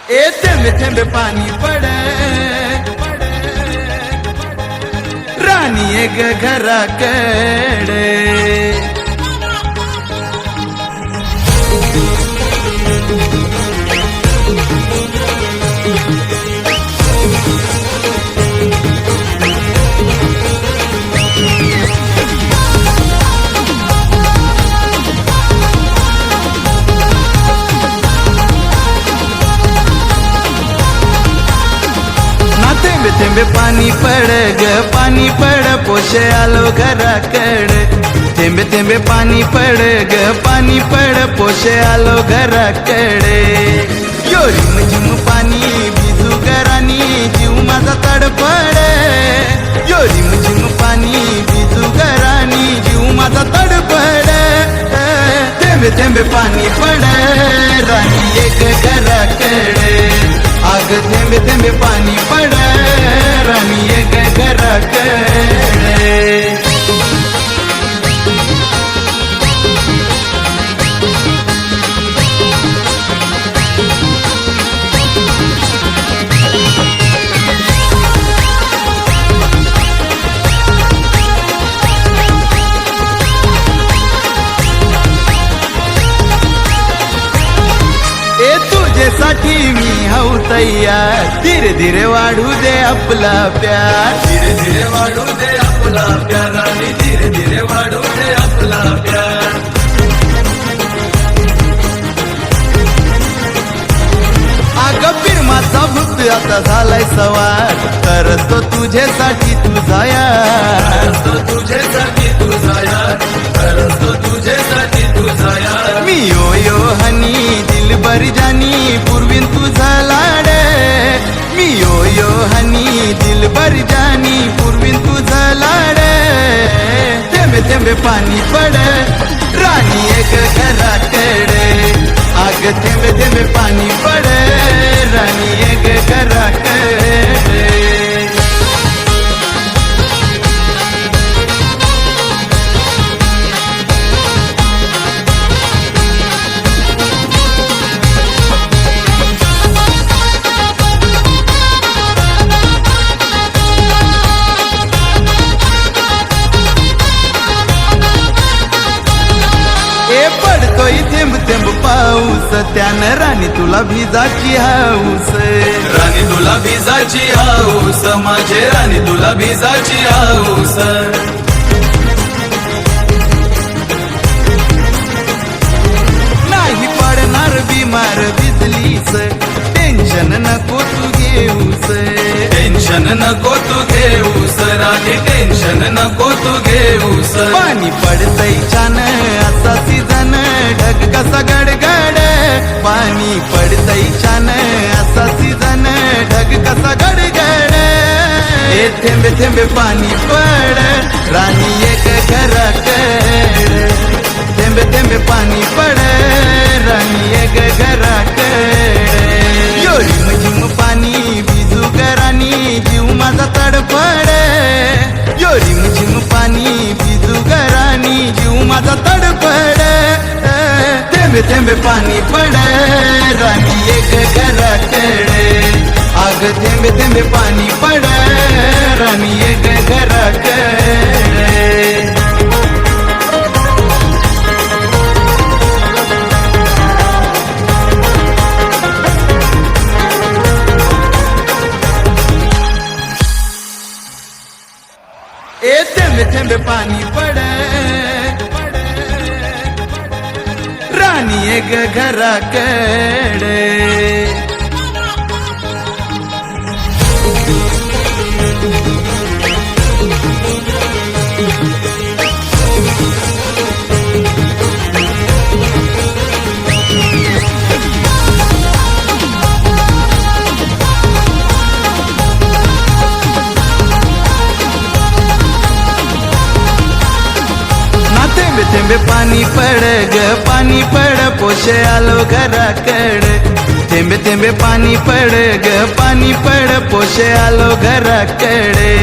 ए थेंबे थेंबे पाणी पड राणी एक घराकडे थेंबे थेंबे पाणी पड ग पाणी पड पोशे आलो घराकडे थेंबे थेंबे पाणी पड ग पाणी पड पोशे आलो घराकडे यो रिम झिम पाणी भिजू घरानी जीव माझा तडफड यो रिम झिम पाणी भिजू घरानी जीव माझा तडफड थेंबे थेंबे पाणी पड राणी एक घराकडे आग थेंबे थेंबे पाणी पड राणी एक घराकडे तुझ्यासाठी मी हाऊ तयार धीरे धीरे वाढू दे आपला प्यार धीरे धीरे वाढू दे आपला प्यार आणि धीरे धीरे वाढू दे आपला प्यार अगं फिरमाचा भूत आता झालाय सवार करतो तुझ्यासाठी तुझा यार करतो तुझ्यासाठी तुझा यार करतो तुझ्यासाठी तुझा यार मी यो यो हनी दिलबर जानी पूर्वीन तुझा लाड मी यो यो हनी दिलबर जानी पूर्वीन तुझा लाड थेंबे थेंबे पाणी पड राणी एक घराकडे आग थेंबे थेंबे पाणी पड राणी एक घराकडे पडतोय थेंब थेंब पाऊस त्यानं राणी तुला भिजाची हाऊस राणी तुला भिजाची हाऊस माझे राणी तुला भिजाची हाऊस नाही पडणार बिमार भिजलीस टेन्शन नको तू घेऊस टेन्शन नको तू घेऊस राणी टेन्शन नको तू घेऊस पाणी पडतय छान असा सीजन ढग कसा गडगड पाणी पडतय छान असा सीजन ढग कसा गडगड हे थेंबे थेंबे पाणी पड राणी एक घराकडे थेंबे थेंबे पाणी पड राणी एक घराकडे यो रिम झिम पाणी भिजू घरानी जीव माझा तडफड यो रिम झिम पाणी भिजू घरानी जीव माझा तडफड थेंबे थेंबे पाणी पड राणी एक घराकडे आग थेंबे थेंबे पाणी पड राणी एक घराकडे ए थेंबे थेंबे पाणी पड राणी एक घराकडे थेंबे थेंबे पाणी पड ग पाणी पड पोशे आलो घराकडे थेंबे थेंबे पाणी पड ग पाणी पड पोशे आलो घराकडे